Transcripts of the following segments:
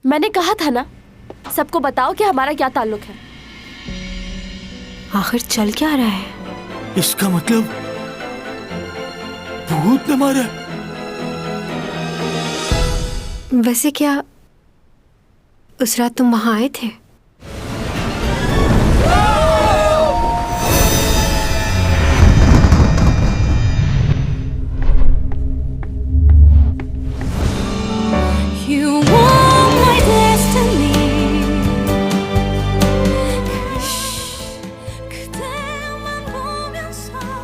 मैंने कहा था ना, सबको बताओ कि हमारा क्या ताल्लुक है। आखिर चल क्या रहा है? इसका मतलब भूत ने मारा। वैसे क्या उस रात तुम वहां आए थे?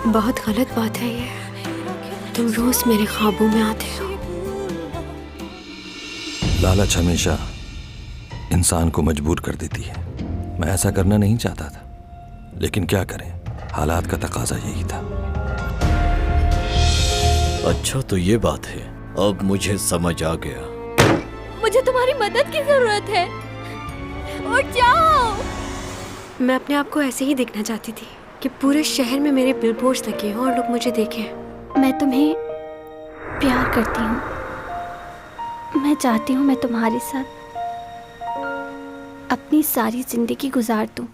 बहुत गलत बात है ये। तुम रोज मेरे ख्वाबों में आते हो। लालच हमेशा इंसान को मजबूर कर देती है। मैं ऐसा करना नहीं चाहता था, लेकिन क्या करें, हालात का तकाजा यही था। अच्छा तो ये बात है, अब मुझे समझ आ गया। मुझे तुम्हारी मदद की जरूरत है। उठ जाओ। मैं अपने आप को ऐसे ही देखना चाहती थी कि पूरे शहर में मेरे बिलबोर्ड्स लगे हों और लोग मुझे देखें। मैं तुम्हें प्यार करती हूँ। मैं चाहती हूँ मैं तुम्हारे साथ अपनी सारी जिंदगी गुजार दूँ।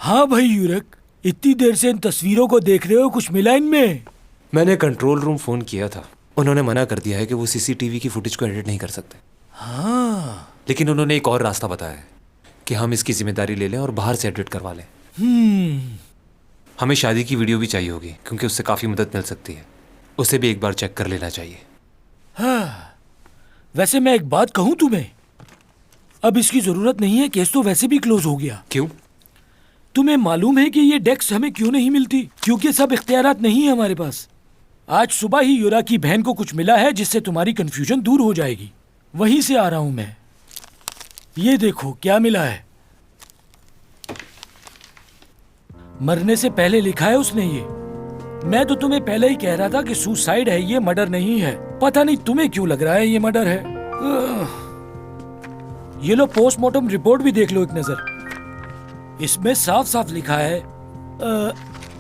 हाँ भाई यूरक, इतनी देर से इन तस्वीरों को देख रहे हो, कुछ मिला इनमें? मैंने कंट्रोल रूम फोन किया था। उन्होंने मना कर दिया है कि वो सीसीटीवी की फुटेज को एडिट नहीं कर सकते। हाँ, लेकिन उन्होंने एक और रास्ता बताया है कि हम इसकी जिम्मेदारी ले लें और बाहर से एडिट करवा लें। हमें शादी की वीडियो भी चाहिए होगी, क्योंकि उससे काफ़ी मदद मिल सकती है। उसे भी एक बार चेक कर लेना चाहिए। हाँ। वैसे मैं एक बात कहूँ तुम्हें, अब इसकी जरूरत नहीं है, केस तो वैसे भी क्लोज हो गया। क्यों? तुम्हें मालूम है कि ये डेस्क हमें क्यों नहीं मिलती? क्योंकि सब इख्तियारात नहीं है हमारे पास। आज सुबह ही यूरा की बहन को कुछ मिला है जिससे तुम्हारी कंफ्यूजन दूर हो जाएगी। वहीं से आ रहा हूं मैं। ये देखो क्या मिला है। मरने से पहले लिखा है उसने ये। मैं तो तुम्हें पहले ही कह रहा था कि सुसाइड है, ये मर्डर नहीं है। पता नहीं तुम्हें क्यों लग रहा है ये मर्डर है। ये लो पोस्टमार्टम रिपोर्ट भी देख लो एक नजर। इसमें साफ साफ लिखा है,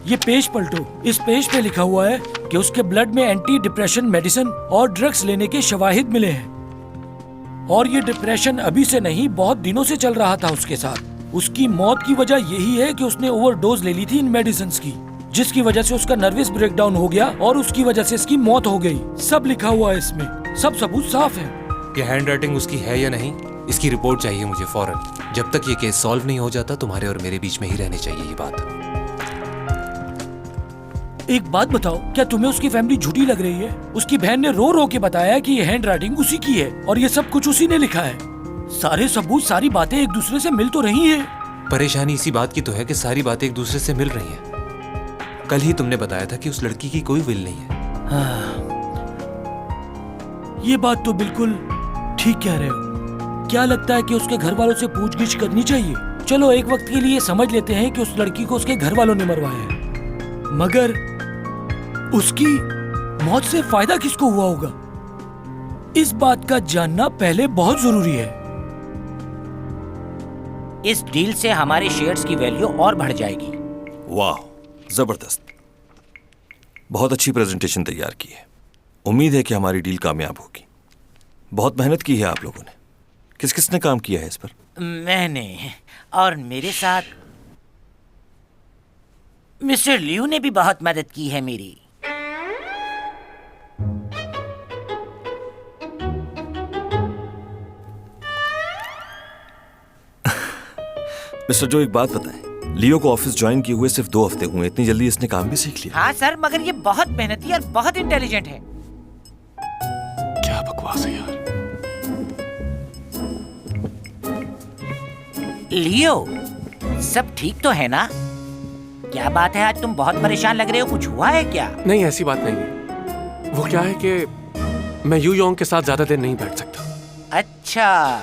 ये पेज पलटो। इस पेज पे लिखा हुआ है कि उसके ब्लड में एंटी डिप्रेशन मेडिसिन और ड्रग्स लेने के शवाहिद मिले हैं। और ये डिप्रेशन अभी से नहीं, बहुत दिनों से चल रहा था उसके साथ। उसकी मौत की वजह यही है कि उसने ओवरडोज ले ली थी इन मेडिसिन की, जिसकी वजह से उसका नर्वस ब्रेकडाउन हो गया और उसकी वजह से इसकी मौत हो गई। सब लिखा हुआ है इसमें, सब सबूत साफ है। ये हैंड राइटिंग उसकी है या नहीं, इसकी रिपोर्ट चाहिए मुझे फौरन। जब तक ये केस सॉल्व नहीं हो जाता, तुम्हारे और मेरे बीच में ही रहनी चाहिए ये बात। एक बात बताओ, क्या तुम्हें उसकी फैमिली झूठी लग रही है? उसकी बहन ने रो रो के बताया कि ये हैंड राइटिंग उसी की है और ये सब कुछ उसी ने लिखा है। सारे सबूत, सारी बातें एक दूसरे से मिल तो रही है। परेशानी इसी बात की तो है कि सारी बातें एक दूसरे से मिल रही हैं। कल ही तुमने बताया था कि उस लड़की की कोई विल नहीं है। हाँ, ये बात तो बिल्कुल ठीक कह रहे हो। क्या लगता है कि उसके घर वालों से पूछगिछ करनी चाहिए? चलो एक वक्त के लिए समझ लेते हैं कि उस लड़की को उसके घर वालों ने मरवाया है, मगर उसकी मौत से फायदा किसको हुआ होगा? इस बात का जानना पहले बहुत जरूरी है। इस डील से हमारे शेयर्स की वैल्यू और बढ़ जाएगी। वाह, जबरदस्त। बहुत अच्छी प्रेजेंटेशन तैयार की है। उम्मीद है कि हमारी डील कामयाब होगी। बहुत मेहनत की है आप लोगों ने। किस किसने काम किया है इस पर? मैंने, और मेरे साथ मिस्टर लियू ने भी बहुत मदद की है मेरी। मिस्टर जो, एक बात बताएं, लियो को ऑफिस ज्वाइन किए हुए सिर्फ 2 हफ्ते हुए, इतनी जल्दी इसने काम भी सीख लिया? हाँ सर, मगर ये बहुत मेहनती और बहुत इंटेलिजेंट है। क्या बकवास है यार। लियो, सब ठीक तो है ना? क्या बात है, आज तुम बहुत परेशान लग रहे हो, कुछ हुआ है क्या? नहीं, ऐसी बात नहीं है। वो क्या है कि मैं यू योंग के साथ ज्यादा देर नहीं बैठ सकता। अच्छा,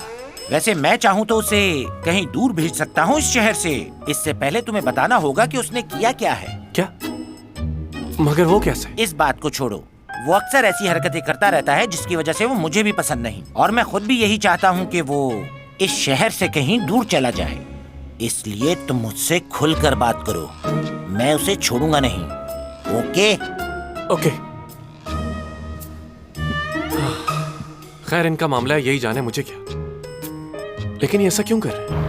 वैसे मैं चाहूँ तो उसे कहीं दूर भेज सकता हूँ इस शहर से। इससे पहले तुम्हें बताना होगा कि उसने किया क्या है। क्या? मगर वो कैसे? इस बात को छोड़ो, वो अक्सर ऐसी हरकतें करता रहता है जिसकी वजह से वो मुझे भी पसंद नहीं, और मैं खुद भी यही चाहता हूँ कि वो इस शहर से कहीं दूर चला जाए। इसलिए तुम मुझसे खुलकर बात करो, मैं उसे छोड़ूंगा नहीं। ओके? ओके। खैर, इनका मामला है, यही जाने मुझे क्या। लेकिन ये ऐसा क्यों कर रहे हैं?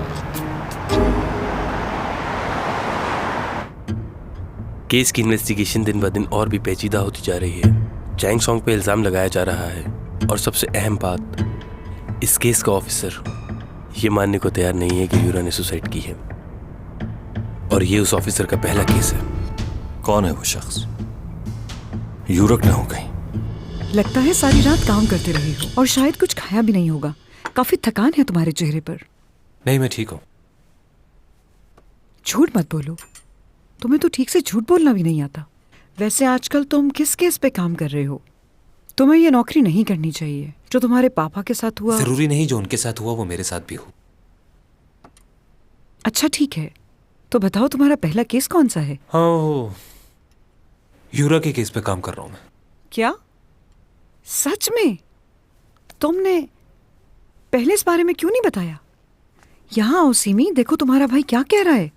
केस की इन्वेस्टिगेशन दिन ब दिन और भी पेचीदा होती जा रही है। चैंग सॉन्ग पे इल्जाम लगाया जा रहा है, और सबसे अहम बात, इस केस का ऑफिसर ये मानने को तैयार नहीं है कि यूरा ने सुसाइड की है, और ये उस ऑफिसर का पहला केस है। कौन है वो शख्स? यूरक ना हो कहीं? लगता है सारी रात काम करते रहे हो और शायद कुछ खाया भी नहीं होगा। काफी थकान है तुम्हारे चेहरे पर। नहीं, मैं ठीक हूँ। झूठ मत बोलो, तुम्हें तो ठीक से झूठ बोलना भी नहीं आता। वैसे आजकल तुम किस केस पे काम कर रहे हो? तुम्हें ये नौकरी नहीं करनी चाहिए। जो तुम्हारे पापा के साथ हुआ। जरूरी नहीं जो उनके साथ हुआ वो मेरे साथ भी हो। अच्छा ठीक है, तो बताओ तुम्हारा पहला केस कौन सा है? हाँ, यूरा के केस पे काम कर रहा हूँ मैं। क्या सच में? तुमने पहले इस बारे में क्यों नहीं बताया? यहाँ आओ सिमी, देखो तुम्हारा भाई क्या कह रहा है।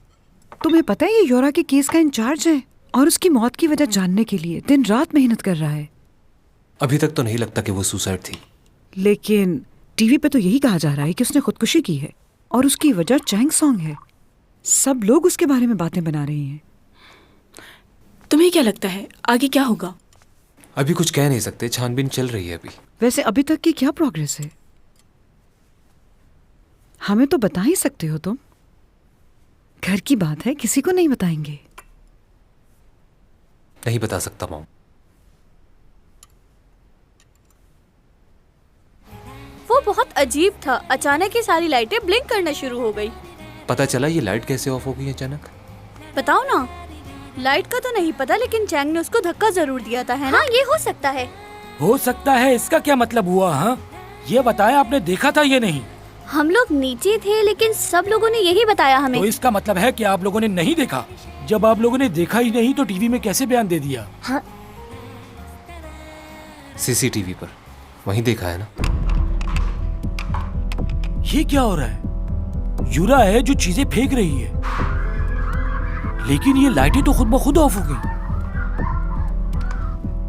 तुम्हें पता है ये यूरा के केस का इंचार्ज है, और उसकी मौत की वजह जानने के लिए दिन रात मेहनत कर रहा है। अभी तक तो नहीं लगता कि वो सुसाइड थी। लेकिन टीवी पे तो यही कहा जा रहा है कि उसने खुदकुशी की है, और उसकी वजह चैंग सॉन्ग है। सब लोग उसके बारे में बातें बना रहे हैं। तुम्हें क्या लगता है आगे क्या होगा? अभी कुछ कह नहीं सकते, छानबीन चल रही है अभी। वैसे अभी तक की क्या प्रोग्रेस है? हमें तो बता ही सकते हो तुम। घर की बात है, किसी को नहीं बताएंगे। नहीं बता सकता मॉम। वो बहुत अजीब था, अचानक ही सारी लाइटें ब्लिंक करना शुरू हो गई। पता चला ये लाइट कैसे ऑफ हो गई अचानक? बताओ ना। लाइट का तो नहीं पता, लेकिन चैंग ने उसको धक्का जरूर दिया था, है ना? ये हो सकता है। हो सकता है, इसका क्या मतलब हुआ? हाँ, ये बताया आपने देखा था? ये नहीं, हम लोग नीचे थे, लेकिन सब लोगों ने यही बताया हमें। तो इसका मतलब है कि आप लोगों ने नहीं देखा। जब आप लोगों ने देखा ही नहीं तो टीवी में कैसे बयान दे दिया? हाँ। सीसीटीवी पर वहीं देखा है ना। ये क्या हो रहा है? यूरा है जो चीजें फेंक रही है, लेकिन ये लाइटें तो खुद ब खुद ऑफ हो गई।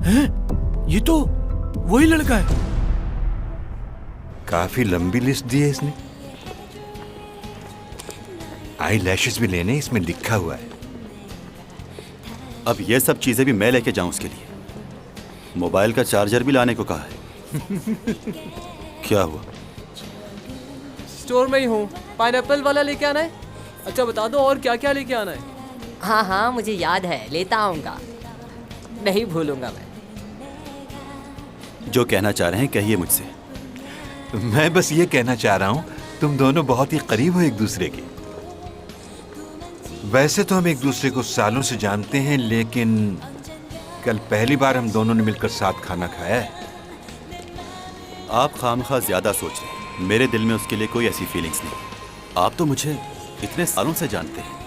हैं? ये तो वही लड़का है। काफी लंबी लिस्ट दी है इसने। आई लैशेस भी लेने, इसमें लिखा हुआ है। अब ये सब चीजें भी मैं लेके जाऊं उसके लिए। मोबाइल का चार्जर भी लाने को कहा है। क्या हुआ? स्टोर में ही हूँ। पाइनएप्पल वाला लेके आना है? अच्छा बता दो और क्या क्या लेके आना है? हाँ हाँ मुझे याद है, लेता आऊंगा, नहीं भूलूंगा मैं। जो कहना चाह रहे हैं कहिए मुझसे। मैं बस ये कहना चाह रहा हूँ, तुम दोनों बहुत ही करीब हो एक दूसरे के। वैसे तो हम एक दूसरे को सालों से जानते हैं, लेकिन कल पहली बार हम दोनों ने मिलकर साथ खाना खाया है। आप खामखा ज्यादा सोच रहे हैं। मेरे दिल में उसके लिए कोई ऐसी फीलिंग्स नहीं। आप तो मुझे इतने सालों से जानते हैं,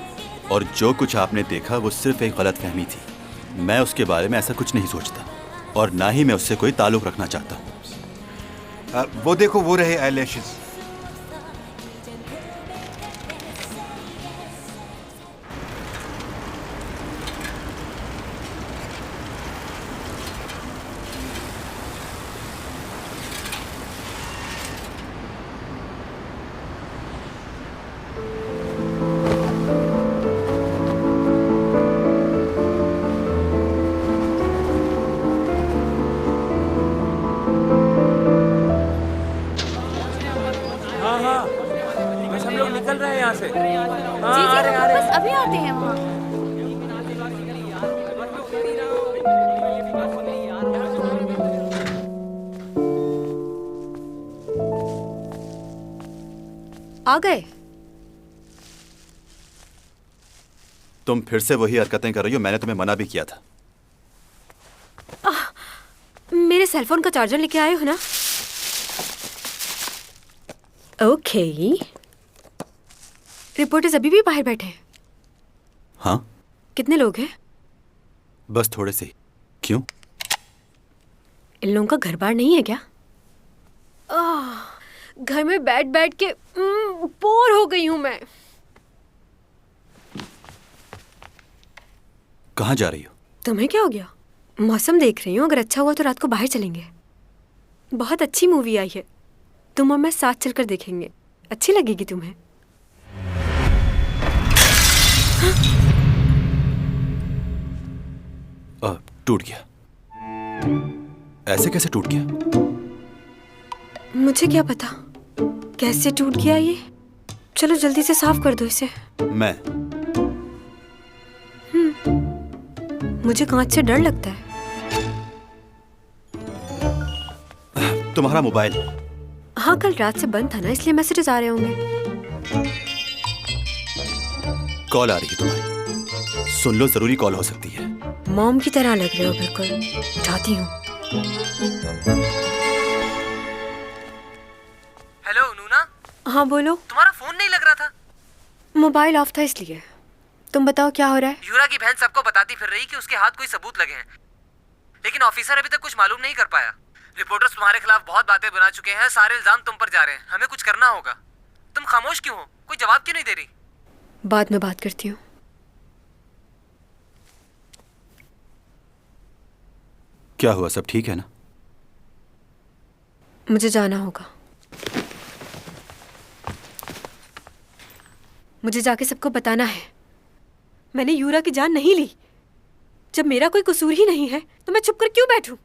और जो कुछ आपने देखा वो सिर्फ एक गलत फहमी थी। मैं उसके बारे में ऐसा कुछ नहीं सोचता, और ना ही मैं उससे कोई ताल्लुक रखना चाहता हूँ। वो देखो, वो रहे आईलैशेस। निकल रहे हैं यहाँ से। जी जी, बस अभी आते हैं वहाँ। आ गए? तुम फिर से वही हरकतें कर रही हो। मैंने तुम्हें मना भी किया था। मेरे सेलफोन का चार्जर लेके आए हो ना? ओके। रिपोर्टर्स अभी भी बाहर बैठे हैं? हाँ। कितने लोग हैं? बस थोड़े से ही। क्यों? इन लोगों का घर बार नहीं है क्या? घर में बैठ बैठ के बोर हो गई हूं मैं। कहाँ जा रही हो? तुम्हें क्या हो गया? मौसम देख रही हूँ, अगर अच्छा हुआ तो रात को बाहर चलेंगे। बहुत अच्छी मूवी आई है, तुम और मैं साथ चलकर देखेंगे, अच्छी लगेगी तुम्हें। टूट गया। ऐसे कैसे टूट गया? मुझे क्या पता कैसे टूट गया ये। चलो जल्दी से साफ कर दो इसे। मैं? मुझे कांच से डर लगता है। तुम्हारा मोबाइल? हाँ, कल रात से बंद था ना, इसलिए मैसेजेस आ रहे होंगे। कॉल आ रही है तुम्हारी, सुन लो, जरूरी कॉल हो सकती है। मॉम की तरह लग रहे हो बिल्कुल। उठाती हूँ। हेलो नूना। हाँ बोलो। तुम्हारा फोन नहीं लग रहा था। मोबाइल ऑफ था इसलिए। तुम बताओ क्या हो रहा है? यूरा की बहन सबको बताती फिर रही कि उसके हाथ कोई सबूत लगे हैं, लेकिन ऑफिसर अभी तक कुछ मालूम नहीं कर पाया। रिपोर्टर्स तुम्हारे खिलाफ बहुत बातें बना चुके हैं, सारे इल्जाम तुम पर जा रहे हैं। हमें कुछ करना होगा। तुम खामोश क्यों हो? कोई जवाब क्यों नहीं दे रही? बाद में बात करती हूँ। क्या हुआ? सब ठीक है ना? मुझे जाना होगा। मुझे जाके सबको बताना है मैंने यूरा की जान नहीं ली। जब मेरा कोई कसूर ही नहीं है तो मैं छुप कर क्यों बैठूं?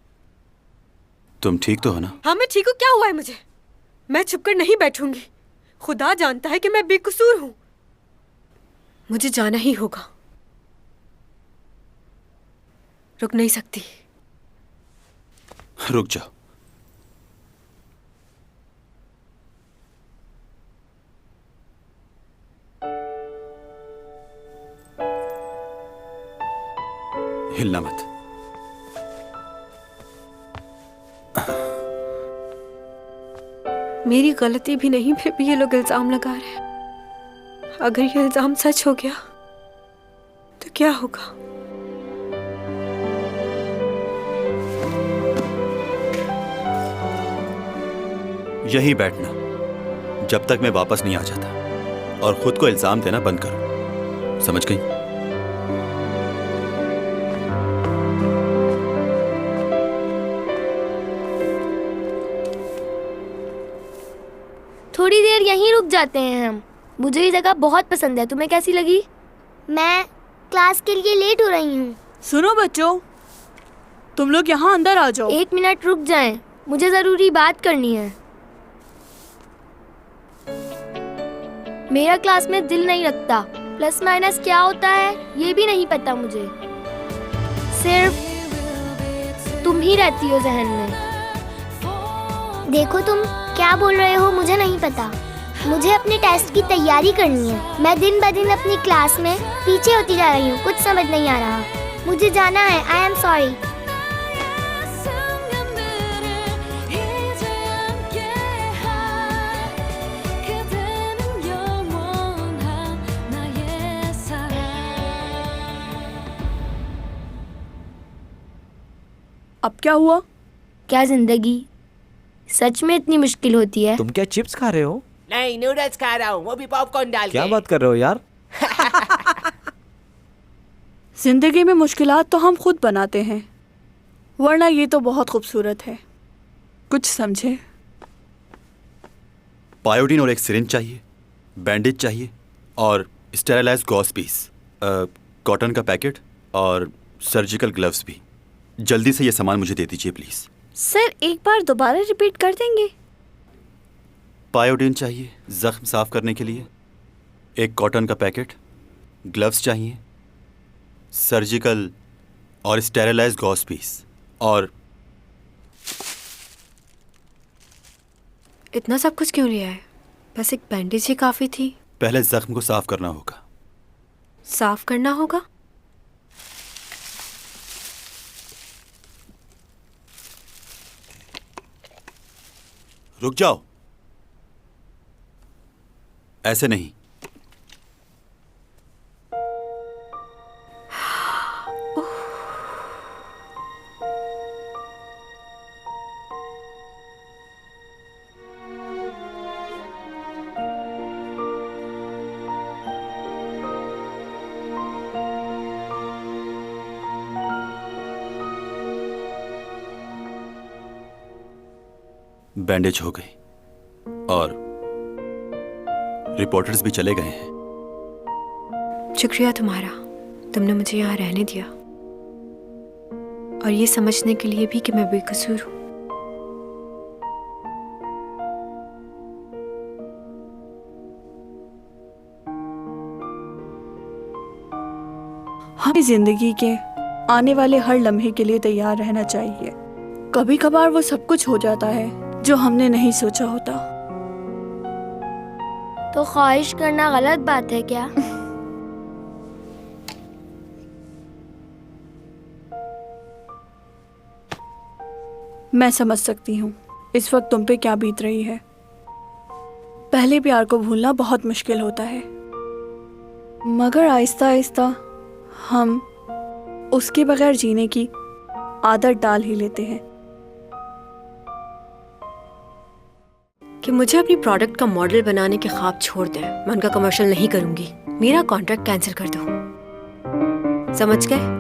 तुम ठीक तो हो ना? हाँ मैं ठीक हूँ। क्या हुआ है मुझे? मैं छुपकर नहीं बैठूंगी। खुदा जानता है कि मैं बेकसूर हूं। मुझे जाना ही होगा, रुक नहीं सकती। रुक जाओ। हिलना मत। मेरी गलती भी नहीं, फिर भी ये लोग इल्जाम लगा रहे हैं। अगर ये इल्जाम सच हो गया तो क्या होगा? यहीं बैठना जब तक मैं वापस नहीं आ जाता, और खुद को इल्जाम देना बंद करो, समझ गई? थोड़ी देर यहीं रुक जाते हैं हम। मुझे ये जगह बहुत पसंद है। तुम्हें कैसी लगी? मैं क्लास के लिए लेट हो रही हूँ। सुनो बच्चों, तुम लोग यहाँ अंदर आ जाओ। 1 मिनट रुक जाएं, मुझे जरूरी बात करनी है। मेरा क्लास में दिल नहीं लगता। प्लस माइनस क्या होता है ये भी नहीं पता मुझे। सिर्फ तुम ही रहती हो जहन में। देखो तुम क्या बोल रहे हो मुझे नहीं पता। मुझे अपने टेस्ट की तैयारी करनी है। मैं दिन ब दिन अपनी क्लास में पीछे होती जा रही हूँ। कुछ समझ नहीं आ रहा। मुझे जाना है। I am sorry. अब क्या हुआ? क्या जिंदगी सच में इतनी मुश्किल होती है? तुम क्या चिप्स खा रहे हो? नहीं, नूडल्स खा रहा हूँ, वो भी पॉपकॉर्न डाल के। क्या बात कर रहे हो यार? जिंदगी में मुश्किलात तो हम खुद बनाते हैं, वरना ये तो बहुत खूबसूरत है। कुछ समझे? पायोडीन और एक सिरिंज चाहिए, बैंडेज चाहिए और स्टेरिलाइज्ड गॉस पीस, कॉटन का पैकेट और सर्जिकल ग्लव्स भी। जल्दी से ये सामान मुझे दे दीजिए प्लीज। सर एक बार दोबारा रिपीट कर देंगे? पायोडीन चाहिए जख्म साफ करने के लिए, एक कॉटन का पैकेट, ग्लव्स चाहिए, सर्जिकल और स्टेरिलाइज्ड गॉस पीस और इतना सब कुछ क्यों लिया है? बस एक बैंडेज ही काफी थी। पहले जख्म को साफ करना होगा। साफ करना होगा? रुक जाओ, ऐसे नहीं। बैंडेज हो गई और रिपोर्टर्स भी चले गए हैं। शुक्रिया तुम्हारा, तुमने मुझे यहाँ रहने दिया और ये समझने के लिए भी कि मैं बेकसूर हूँ। हमें जिंदगी के आने वाले हर लम्हे के लिए तैयार रहना चाहिए। कभी कभार वो सब कुछ हो जाता है जो हमने नहीं सोचा होता। तो ख्वाहिश करना गलत बात है क्या? मैं समझ सकती हूँ इस वक्त तुम पे क्या बीत रही है। पहले प्यार को भूलना बहुत मुश्किल होता है, मगर आहिस्ता आहिस्ता हम उसके बगैर जीने की आदत डाल ही लेते हैं। कि मुझे अपनी प्रोडक्ट का मॉडल बनाने के ख्वाब छोड़ दें, मैं उनका कमर्शियल नहीं करूंगी। मेरा कॉन्ट्रैक्ट कैंसिल कर दो, समझ गए?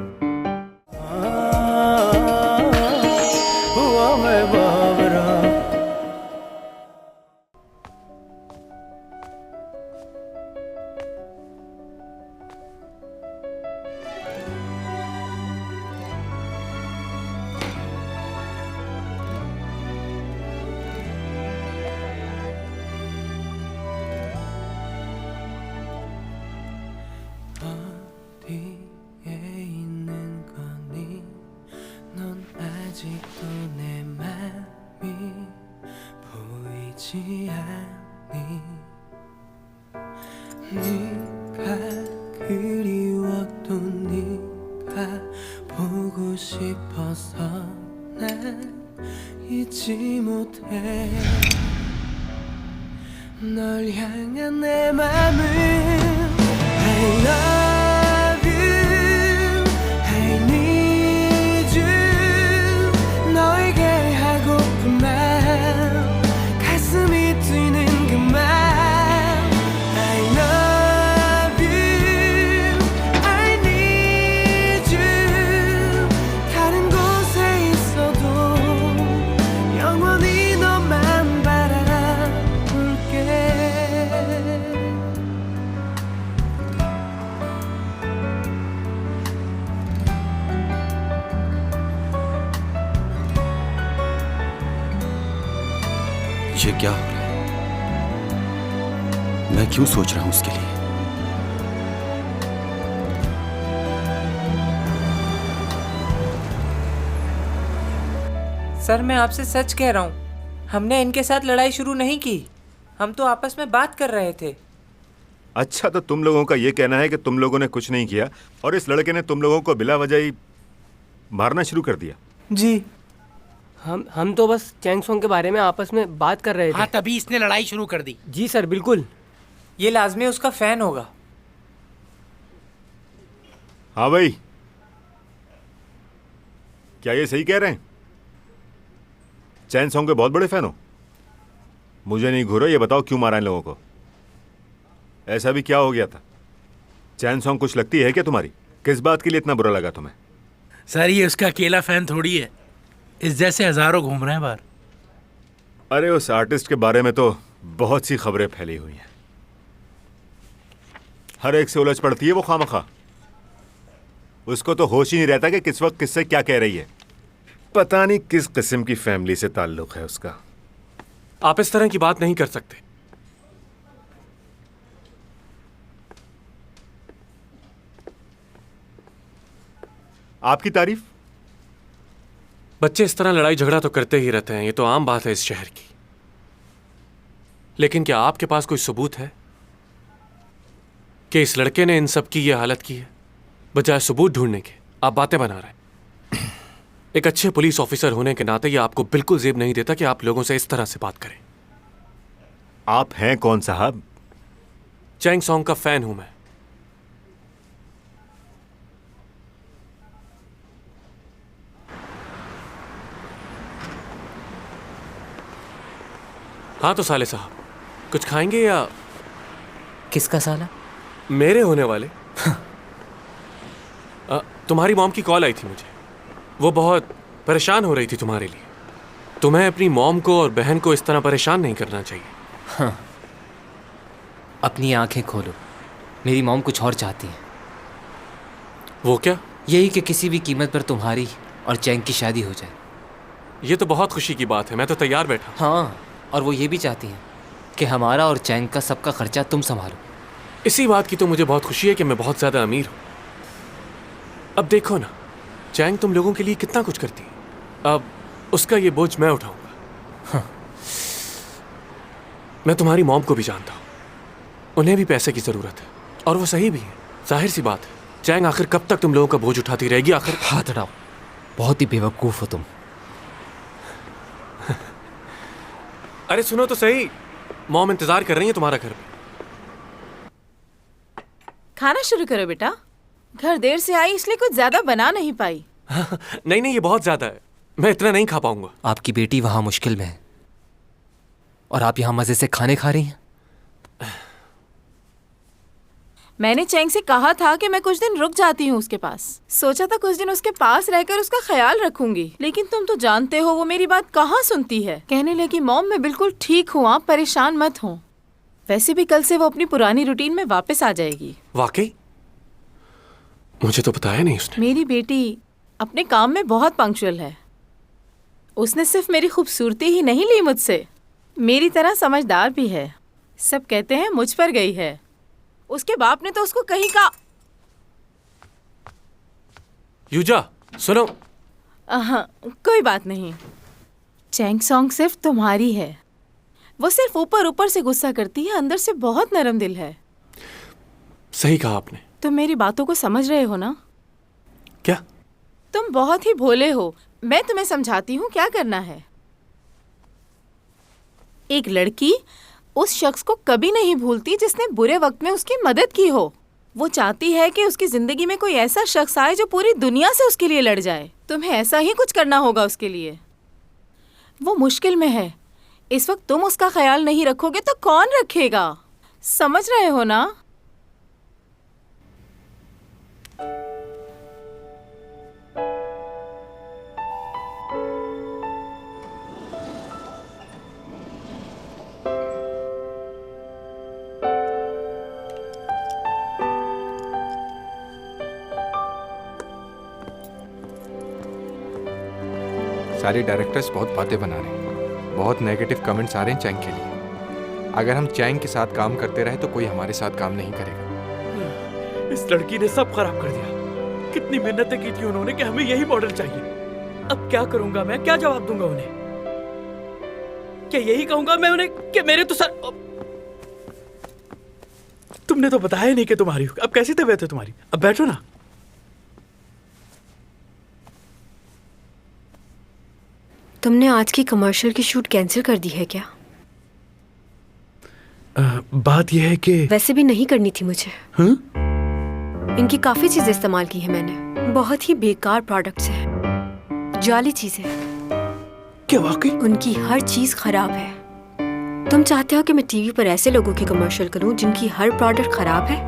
ये क्या हो रहा है? मैं क्यों सोच रहा हूं उसके लिए? सर मैं आपसे सच कह रहा हूँ, हमने इनके साथ लड़ाई शुरू नहीं की, हम तो आपस में बात कर रहे थे। अच्छा, तो तुम लोगों का ये कहना है कि तुम लोगों ने कुछ नहीं किया और इस लड़के ने तुम लोगों को बिला वजह ही मारना शुरू कर दिया? जी हम तो बस चैंग सॉन्ग के बारे में आपस में बात कर रहे थे। हाँ, तभी इसने लड़ाई शुरू कर दी। जी सर, बिल्कुल। ये लाजमी उसका फैन होगा। हाँ भाई, क्या ये सही कह रहे हैं? चैन सॉन्ग के बहुत बड़े फैन हो? मुझे नहीं घूरो, ये बताओ क्यों मारा इन लोगों को? ऐसा भी क्या हो गया था? चैन सॉन्ग कुछ लगती है क्या तुम्हारी? किस बात के लिए इतना बुरा लगा तुम्हें? सर ये उसका अकेला फैन थोड़ी है, इस जैसे हजारों घूम रहे हैं बाहर। अरे उस आर्टिस्ट के बारे में तो बहुत सी खबरें फैली हुई हैं, हर एक से उलझ पड़ती है वो खामखा। उसको तो होश ही नहीं रहता कि किस वक्त किससे क्या कह रही है। पता नहीं किस किस्म की फैमिली से ताल्लुक है उसका। आप इस तरह की बात नहीं कर सकते। आपकी तारीफ? बच्चे इस तरह लड़ाई झगड़ा तो करते ही रहते हैं, ये तो आम बात है इस शहर की। लेकिन क्या आपके पास कोई सबूत है कि इस लड़के ने इन सब की ये हालत की है? बजाय सबूत ढूंढने के आप बातें बना रहे हैं। एक अच्छे पुलिस ऑफिसर होने के नाते ये आपको बिल्कुल जेब नहीं देता कि आप लोगों से इस तरह से बात करें। आप हैं कौन साहब? चैंग सॉन्ग का फैन हूं मैं। हाँ तो साले साहब, कुछ खाएंगे या? किसका साला? मेरे होने वाले। तुम्हारी मॉम की कॉल आई थी मुझे, वो बहुत परेशान हो रही थी तुम्हारे लिए। तुम्हें अपनी मॉम को और बहन को इस तरह परेशान नहीं करना चाहिए। हाँ, अपनी आंखें खोलो, मेरी मॉम कुछ और चाहती है। वो क्या? यही कि किसी भी कीमत पर तुम्हारी और चैंग की शादी हो जाए। ये तो बहुत खुशी की बात है, मैं तो तैयार बैठा। हाँ, और वो ये भी चाहती हैं कि हमारा और चैंग का सबका खर्चा तुम संभालो। इसी बात की तो मुझे बहुत खुशी है कि मैं बहुत ज़्यादा अमीर हूँ। अब देखो ना, चैंग तुम लोगों के लिए कितना कुछ करती है, अब उसका ये बोझ मैं उठाऊंगा। हाँ। मैं तुम्हारी मॉम को भी जानता हूँ, उन्हें भी पैसे की ज़रूरत है, और वो सही भी है। जाहिर सी बात है, चैंग आखिर कब तक तुम लोगों का बोझ उठाती रहेगी? आखिर हाथ हटाओ, बहुत ही बेवकूफ़ हो तुम। अरे सुनो तो सही, मॉम इंतजार कर रही है तुम्हारा घर पे। खाना शुरू करो बेटा। घर देर से आई इसलिए कुछ ज्यादा बना नहीं पाई। नहीं नहीं, ये बहुत ज्यादा है, मैं इतना नहीं खा पाऊंगा। आपकी बेटी वहां मुश्किल में है और आप यहाँ मजे से खाने खा रही हैं। मैंने चैंग से कहा था कि मैं कुछ दिन रुक जाती हूँ उसके पास। सोचा था कुछ दिन उसके पास रहकर उसका ख्याल रखूंगी, लेकिन तुम तो जानते हो वो मेरी बात कहाँ सुनती है। कहने लगी मॉम मैं बिल्कुल ठीक हूँ, आप परेशान मत हो। वैसे भी कल से वो अपनी पुरानी रूटीन में वापस आ जाएगी। वाकई? मुझे तो बताया नहीं उसने। मेरी बेटी अपने काम में बहुत पंक्चुअल है। उसने सिर्फ मेरी खूबसूरती ही नहीं ली मुझसे, मेरी तरह समझदार भी है। सब कहते हैं मुझ पर गई है। उसके बाप ने तो उसको कहीं का। यूजा सुनो। कोई बात नहीं, चैंग सॉन्ग सिर्फ तुम्हारी है। वो सिर्फ ऊपर ऊपर से गुस्सा करती है, अंदर से बहुत नरम दिल है। सही कहा आपने। तुम मेरी बातों को समझ रहे हो ना? क्या? तुम बहुत ही भोले हो। मैं तुम्हें समझाती हूँ क्या करना है। एक लड़की उस शख्स को कभी नहीं भूलती जिसने बुरे वक्त में उसकी मदद की हो। वो चाहती है कि उसकी जिंदगी में कोई ऐसा शख्स आए जो पूरी दुनिया से उसके लिए लड़ जाए। तुम्हें ऐसा ही कुछ करना होगा उसके लिए। वो मुश्किल में है, इस वक्त तुम उसका ख्याल नहीं रखोगे तो कौन रखेगा? समझ रहे हो ना? सारे डायरेक्टर्स बहुत बातें बना रहे हैं, बहुत नेगेटिव कमेंट्स आ रहे हैं चैंग के लिए। अगर हम चैंग के साथ काम करते रहे तो कोई हमारे साथ काम नहीं करेगा। इस लड़की ने सब खराब कर दिया। कितनी मेहनतें की थी उन्होंने कि हमें यही मॉडल चाहिए। अब क्या करूंगा मैं? क्या जवाब दूंगा उन्हें? क्या यही कहूंगा मैं उन्हें कि मेरे तो सर। तुमने तो बताया नहीं कि तुम्हारी। अब कैसी तबीयत है तुम्हारी? अब बैठो ना। तुमने आज की कमर्शियल की शूट कैंसिल कर दी है क्या? बात यह है कि वैसे भी नहीं करनी थी मुझे। इनकी काफी चीजें इस्तेमाल की है मैंने, बहुत ही बेकार प्रोडक्ट्स हैं, जाली चीजें। क्या वाकई? उनकी हर चीज खराब है। तुम चाहते हो कि मैं टीवी पर ऐसे लोगों की कमर्शियल करूं जिनकी हर प्रोडक्ट खराब है?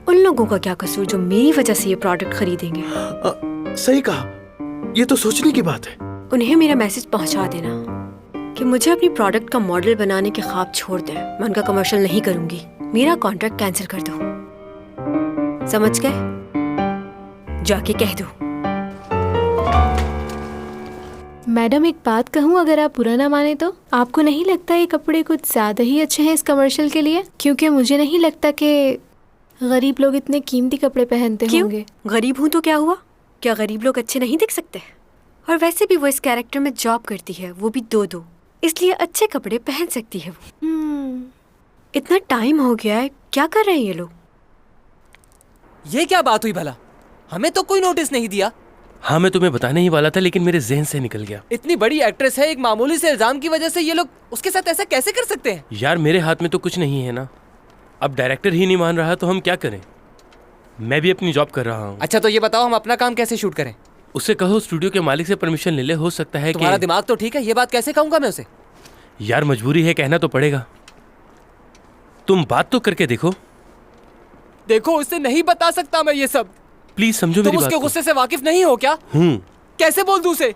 उन लोगों का क्या कसूर जो मेरी वजह से ये प्रोडक्ट खरीदेंगे? सही कहा, ये तो सोचने की बात है। उन्हें मेरा मैसेज पहुंचा देना कि मुझे अपनी प्रोडक्ट का मॉडल बनाने के ख्वाब छोड़ दें। मैं उनका कमर्शियल नहीं करूंगी। मेरा कॉन्ट्रैक्ट कैंसिल कर दो। समझ गए? जाके कह दो। मैडम एक बात कहूँ, अगर आप बुरा ना माने तो? आपको नहीं लगता ये कपड़े कुछ ज़्यादा ही अच्छे हैं इस कमर्शियल के लिए? क्योंकि मुझे नहीं लगता कि गरीब लोग इतने कीमती कपड़े पहनते होंगे। गरीब हूँ तो क्या हुआ? क्या गरीब लोग अच्छे नहीं दिख सकते? और वैसे भी वो इस कैरेक्टर में जॉब करती है, वो भी 2-2, इसलिए अच्छे कपड़े पहन सकती है वो। इतना टाइम हो गया है, क्या कर रहे हैं ये लोग? ये क्या बात हुई भला? हमें तो कोई नोटिस नहीं दिया। हाँ, मैं तुम्हें बताने ही वाला था लेकिन मेरे ज़हन से निकल गया। इतनी बड़ी एक्ट्रेस है, एक मामूली से इल्जाम की वजह से ये लोग उसके साथ ऐसा कैसे कर सकते हैं? यार मेरे हाथ में तो कुछ नहीं है ना। अब डायरेक्टर ही नहीं मान रहा तो हम क्या करें? मैं भी अपनी जॉब कर रहा हूँ। अच्छा तो ये बताओ हम अपना काम कैसे शूट करें? उससे कहो स्टूडियो के मालिक से परमिशन ले ले, हो सकता है तुम्हारा दिमाग तो ठीक है, ये बात कैसे कहूंगा मैं उसे? यार मजबूरी है, कहना तो पड़ेगा। तुम बात तो करके देखो। देखो उसे नहीं बता सकता मैं ये सब। प्लीज समझो मेरी बात। तुम उसके गुस्से से वाकिफ नहीं हो क्या? हूँ। कैसे बोल दूं उसे?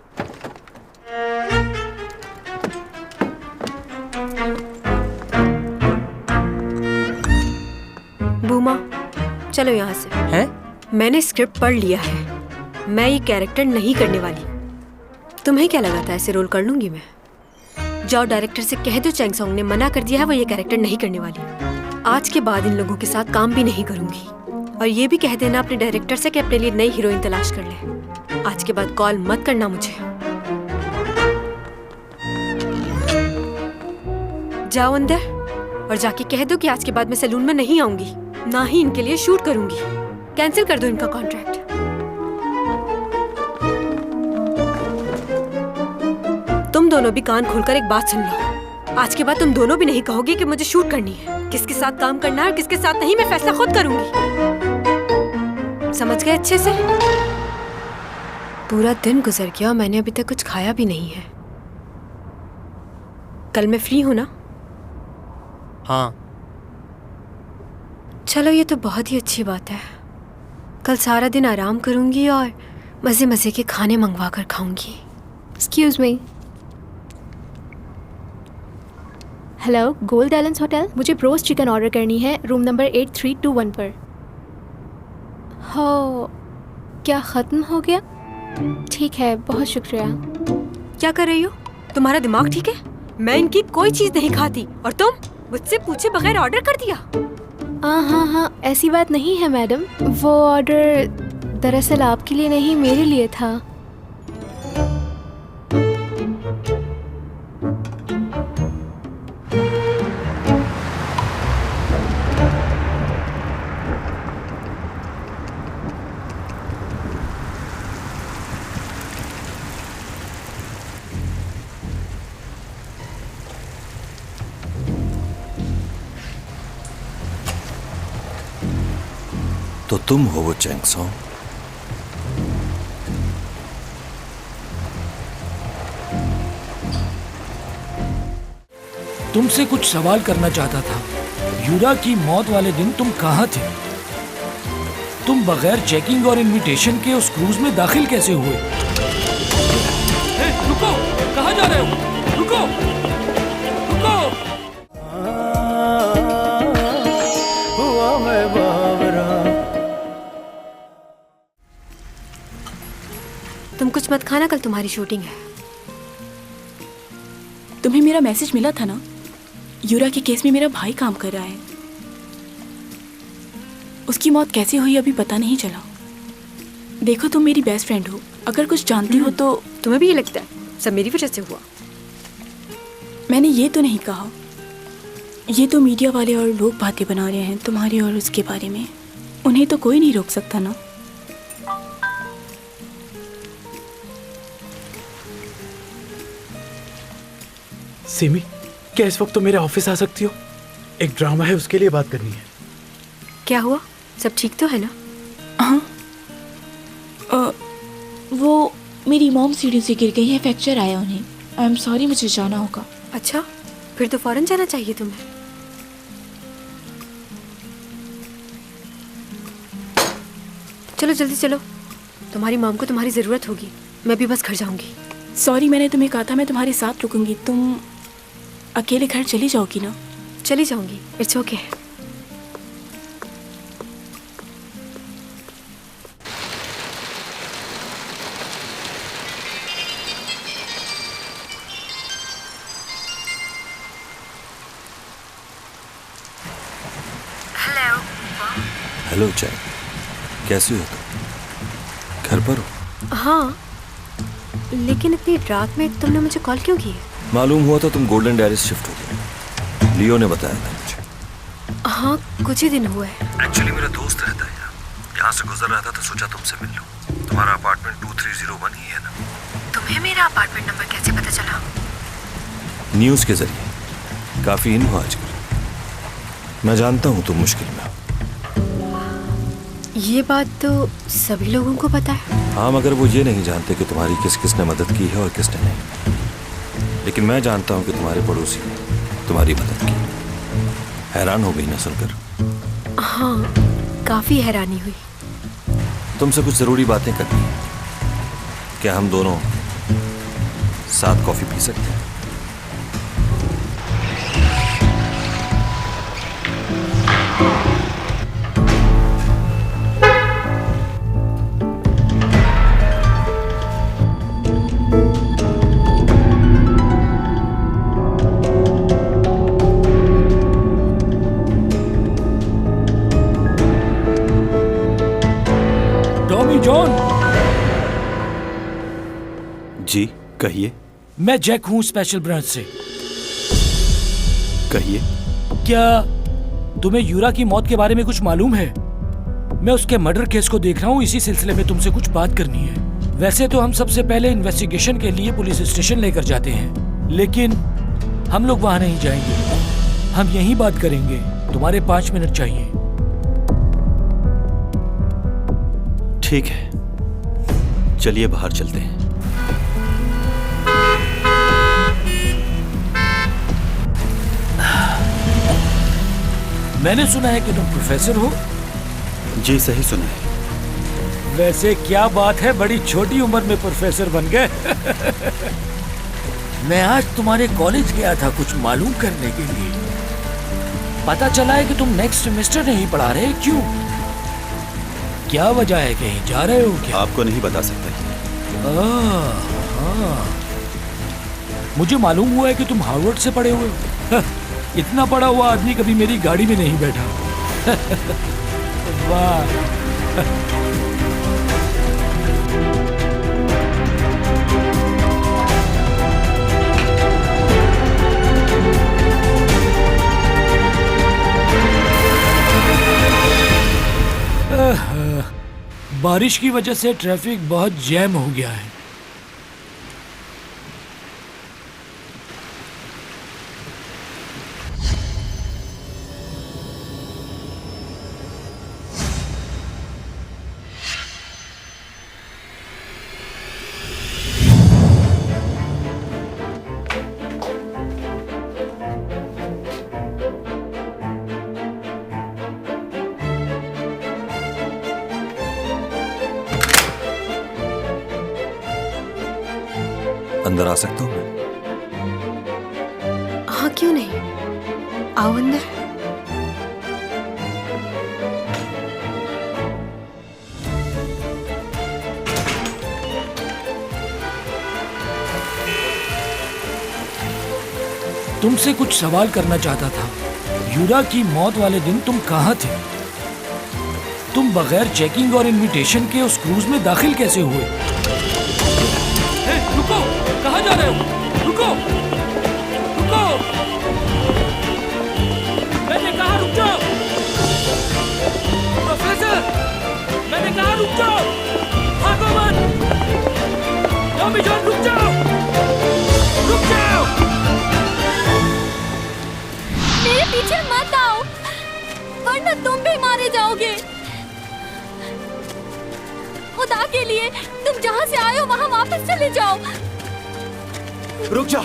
माँ, चलो यहाँ से। हैं? मैंने स्क्रिप्ट पढ़ लिया है, मैं ये कैरेक्टर नहीं करने वाली। तुम्हें क्या लगा था ऐसे रोल कर लूंगी मैं? जाओ डायरेक्टर से कह दो चैंग सॉन्ग ने मना कर दिया है, वो ये कैरेक्टर नहीं करने वाली। आज के बाद इन लोगों के साथ काम भी नहीं करूंगी। और ये भी कह देना अपने डायरेक्टर से कि अपने लिए नई हीरोइन तलाश कर ले। आज के बाद कॉल मत करना मुझे। जाओ अंदर और जाके कह दो कि आज के बाद मैं सैलून में नहीं आऊंगी, ना ही इनके लिए शूट करूंगी। कैंसिल कर दो इनका कॉन्ट्रैक्ट। तुम दोनों भी कान खोलकर एक बात सुन लो। आज के बाद तुम दोनों भी नहीं कहोगे कि मुझे शूट करनी है। किसके साथ काम करना है और किसके साथ नहीं, मैं फैसला खुद करूंगी। समझ गए अच्छे से? पूरा दिन गुजर गया, मैंने अभी तक कुछ खाया भी नहीं है। कल मैं फ्री हूं ना? हाँ। चलो ये तो बहुत ही अच्छी बात है। कल सारा दिन आराम करूंगी और मजे मजे के खाने मंगवा कर खाऊंगी। Excuse me. Hello, gold एलेंस hotel. मुझे रोस्ट चिकन ऑर्डर करनी है, रूम नंबर 8321 पर। हो, क्या ख़त्म हो गया? ठीक है, बहुत शुक्रिया। क्या कर रही हो? तुम्हारा दिमाग ठीक है? मैं इनकी कोई चीज़ नहीं खाती और तुम मुझसे पूछे बगैर ऑर्डर कर दिया। हाँ, ऐसी बात नहीं है मैडम। वो ऑर्डर दरअसल आपके लिए नहीं, मेरे लिए था। तो तुम हो वो चैंग सॉन्ग? तुमसे कुछ सवाल करना चाहता था। यूरा की मौत वाले दिन तुम कहाँ थे? तुम बगैर चेकिंग और इनविटेशन के उस क्रूज में दाखिल कैसे हुए? रुको, कहाँ जा रहे हो? रुको, रुको। तुम कुछ मत खाना, कल तुम्हारी शूटिंग है। तुम्हें मेरा मैसेज मिला था ना? यूरा के केस में मेरा भाई काम कर रहा है। उसकी मौत कैसे हुई अभी पता नहीं चला। देखो, तुम मेरी बेस्ट फ्रेंड हो, अगर कुछ जानती हो तो। तुम्हें भी ये लगता है सब मेरी वजह से हुआ? मैंने ये तो नहीं कहा। ये तो मीडिया वाले और लोग बातें बना रहे हैं तुम्हारी और उसके बारे में। उन्हें तो कोई नहीं रोक सकता ना। सिमी, क्या इस वक्त तो मेरे ऑफिस आ सकती हो? एक ड्रामा है, उसके लिए बात करनी है। क्या हुआ? सब ठीक तो है ना? हाँ, वो मेरी मॉम सीढ़ी से गिर गई है, फ्रैक्चर आया उन्हें। आई एम सॉरी, मुझे जाना होगा। अच्छा, फिर तो फौरन जाना चाहिए तुम्हें। चलो जल्दी चलो, तुम्हारी मॉम को तुम्हारी ज़रूरत होगी। मैं भी बस घर जाऊंगी। सॉरी, मैंने तुम्हें कहा था मैं तुम्हारे साथ रुकूंगी। तुम अकेले घर चली जाओगी ना? चली जाऊंगी, इट्स ओके। हेलो चैंग, कैसी हो तुम? घर पर हो? हाँ, लेकिन इतनी रात में तुमने मुझे कॉल क्यों की है? मालूम हुआ था तुम गोल्डन डायरीज शिफ्ट हो गए। लियो ने बताया था मुझे। हाँ, कुछ ही दिन हुए। एक्चुअली मेरा दोस्त रहता है यहाँ से गुजर रहा था तो सोचा तुमसे मिल लूं। तुम्हारा अपार्टमेंट 2301 ही है ना? तुम्हें मेरा अपार्टमेंट नंबर कैसे पता चला? न्यूज़ के जरिए। काफी इन हो आजकल। मैं जानता हूँ तुम मुश्किल में हो। ये बात तो सभी लोगों को पता है। हाँ, मगर वो ये नहीं जानते कि तुम्हारी किस किसने मदद की है और किसने नहीं। लेकिन मैं जानता हूँ कि तुम्हारे पड़ोसी ने तुम्हारी मदद की। हैरान हो गई ना सुनकर? हाँ, काफी हैरानी हुई। तुमसे कुछ जरूरी बातें करनी है। क्या हम दोनों साथ कॉफी पी सकते हैं? जॉन। जी कहिए। मैं जैक हूँ स्पेशल ब्रांच से। कहिए। क्या तुम्हें यूरा की मौत के बारे में कुछ मालूम है? मैं उसके मर्डर केस को देख रहा हूँ, इसी सिलसिले में तुमसे कुछ बात करनी है। वैसे तो हम सबसे पहले इन्वेस्टिगेशन के लिए पुलिस स्टेशन लेकर जाते हैं, लेकिन हम लोग वहाँ नहीं जाएंगे। हम यहीं बात करेंगे। तुम्हारे 5 मिनट चाहिए। ठीक है, चलिए बाहर चलते हैं। मैंने सुना है कि तुम प्रोफेसर हो। जी सही सुना है। वैसे क्या बात है, बड़ी छोटी उम्र में प्रोफेसर बन गए। मैं आज तुम्हारे कॉलेज गया था कुछ मालूम करने के लिए। पता चला है कि तुम नेक्स्ट सेमेस्टर नहीं पढ़ा रहे। क्यों? क्या वजह है? कहीं जा रहे हो क्या? आपको नहीं बता सकता। हाँ। मुझे मालूम हुआ है कि तुम हार्वर्ड से पढ़े हुए हो। इतना पढ़ा हुआ आदमी कभी मेरी गाड़ी में नहीं बैठा। वाह। बारिश की वजह से ट्रैफिक बहुत जैम हो गया है। अंदर आ सकता हूँ मैं? हाँ क्यों नहीं, आओ अंदर। तुमसे कुछ सवाल करना चाहता था। यूरा की मौत वाले दिन तुम कहाँ थे? तुम बगैर चेकिंग और इनविटेशन के उस क्रूज में दाखिल कैसे हुए? रुको, कहाँ जा रहे हो? रुको, रुको। मैंने कहा रुक जाओ। प्रोफेसर, मैंने कहा रुक जाओ। भागो मत। टॉमी जॉन रुक जाओ, रुक जाओ। मेरे पीछे मत आओ, वरना तुम भी मारे जाओगे। खुदा के लिए तुम जहाँ से आए हो वहाँ वापस चले जाओ। रुक जाओ।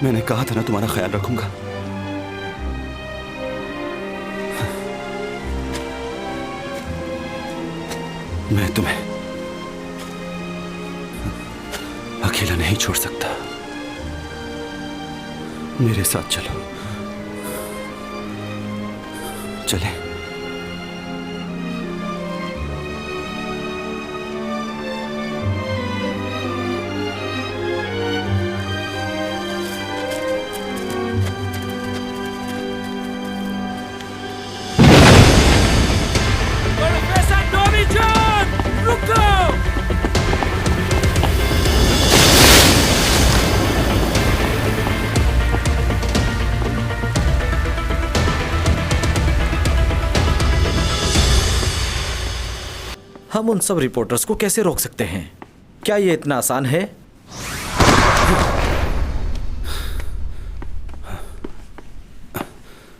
मैंने कहा था ना तुम्हारा ख्याल रखूंगा। मैं तुम्हें अकेला नहीं छोड़ सकता। मेरे साथ चलो। चलें। प्रोफेसर टॉमी जॉन, रुको। हम उन सब रिपोर्टर्स को कैसे रोक सकते हैं? क्या ये इतना आसान है?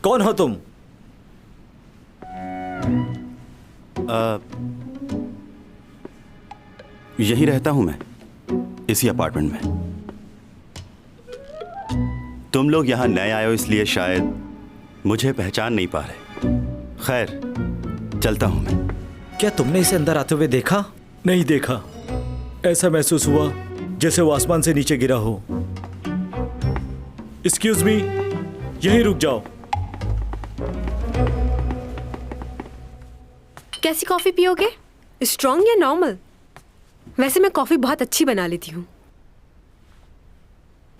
कौन हो तुम? यहीं रहता हूं मैं, इसी अपार्टमेंट में। तुम लोग यहां नए आए हो इसलिए शायद मुझे पहचान नहीं पा रहे। खैर, चलता हूं मैं। क्या तुमने इसे अंदर आते हुए देखा? नहीं देखा। ऐसा महसूस हुआ जैसे वो आसमान से नीचे गिरा हो। एक्सक्यूज मी, यहीं रुक जाओ। कैसी कॉफी पियोगे? स्ट्रॉन्ग या नॉर्मल? वैसे मैं कॉफी बहुत अच्छी बना लेती हूँ।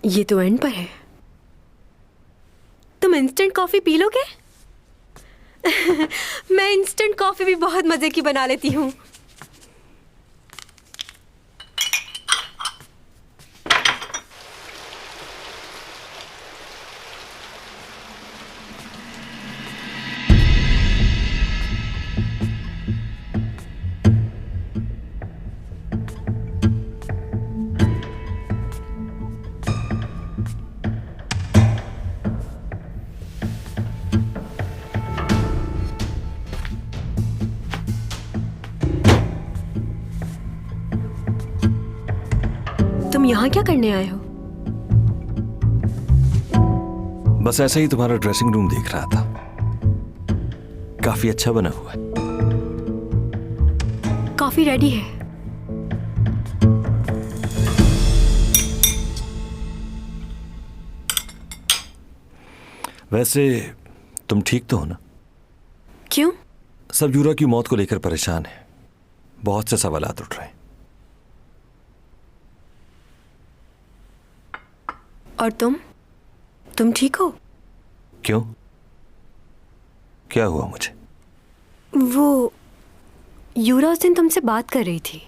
ये तो एंड पर है। तुम इंस्टेंट कॉफी पी लोगे? मैं इंस्टेंट कॉफी भी बहुत मजे की बना लेती हूँ। तुम यहाँ क्या करने आए हो? बस ऐसे ही तुम्हारा ड्रेसिंग रूम देख रहा था। काफी अच्छा बना हुआ है। कॉफी रेडी है। वैसे तुम ठीक तो हो ना? क्यों? सब यूरा की मौत को लेकर परेशान है। बहुत से सवालात उठ रहे हैं। और तुम ठीक हो? क्यों? क्या हुआ मुझे? वो यूरा उस दिन तुमसे बात कर रही थी।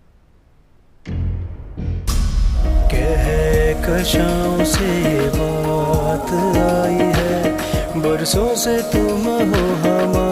कहकशां से बात आई है, बरसों से तुम हो हमारे